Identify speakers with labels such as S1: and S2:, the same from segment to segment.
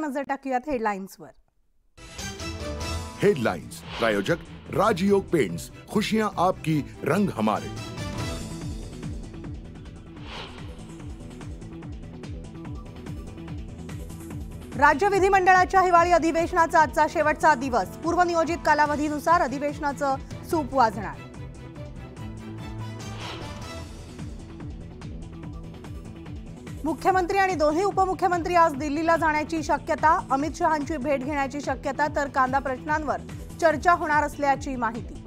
S1: नजर टाकूयात हेडलाइन्सवर।
S2: हेडलाइंस प्रायोजक राजयोग पेंट्स, खुशियां आपकी, रंग हमारे।
S1: राज्य विधिमंडळाच्या हिवाळी अधिवेशनाचा आजचा शेवटचा दिवस। पूर्वनियोजित कालावधीनुसार अधिवेशनाचं सूप वाजणार। मुख्यमंत्री आणि दोन्ही उपमुख्यमंत्री आज दिल्लीला जाण्याची शक्यता। अमित शहांची भेट घेण्याची शक्यता, तर कांदा प्रश्नांवर चर्चा होणार असल्याची माहिती।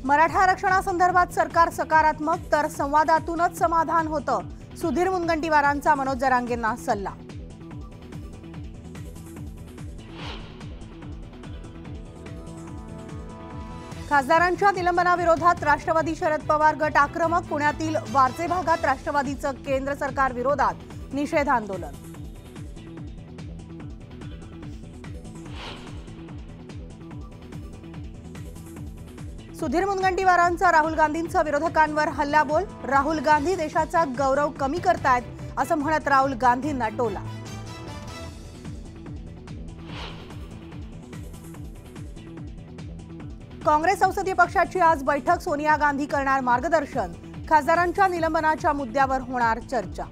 S1: मराठा आरक्षणासंदर्भात सरकार सकारात्मक, तर संवादातूनच समाधान होतं। सुधीर मुनगंटीवारांचा मनोज जरांगेंना सल्ला। खासदारांच्या निलंबनाविरोधात राष्ट्रवादी शरद पवार गट आक्रमक। पुण्यातील वारजे भागात राष्ट्रवादीचं केंद्र सरकार विरोधात निषेध आंदोलन। सुधीर मुनगंटीवारांचा राहुल गांधींचा विरोधकांवर हल्लाबोल। राहुल गांधी देशाचा गौरव कमी करतायत असं म्हणत राहुल गांधींना टोला। काँग्रेस संसदीय पक्षाची आज बैठक। सोनिया गांधी करणार मार्गदर्शन। खासदारांच्या निलंबनाच्या मुद्द्यावर होणार चर्चा।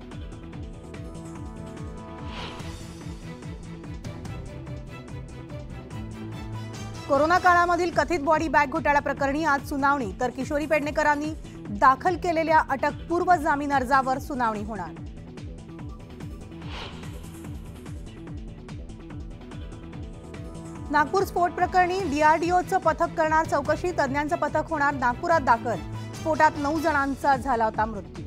S1: कोरोना काळामधील कथित बॉडी बॅग घोटाळा प्रकरणी आज सुनावणी, तर किशोरी पेडणेकरांनी दाखल केलेल्या अटकपूर्व जामीन अर्जावर सुनावणी होणार। नागपूर स्फोट प्रकरणी डीआरडीओचं पथक करणार चौकशी। तज्ञांचं पथक होणार नागपुरात दाखल। स्फोटात 9 जणांचा झाला होता मृत्यू।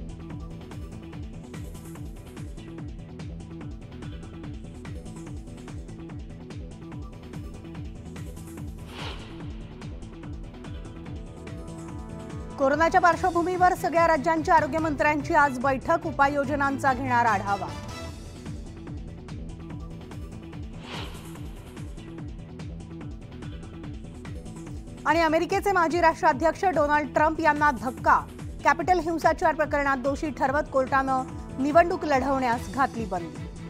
S1: कोरोनाच्या पार्श्वभूमीवर सगळ्या राज्यांच्या आरोग्यमंत्र्यांची आज बैठक। उपाययोजनांचा घेणार आढावा। आणि अमेरिकेचे माजी राष्ट्राध्यक्ष डोनाल्ड ट्रम्प यांना धक्का। कॅपिटल हिंसाचार प्रकरणात दोषी ठरवत कोर्टानं निवडणूक लढवण्यास घातली बंदी।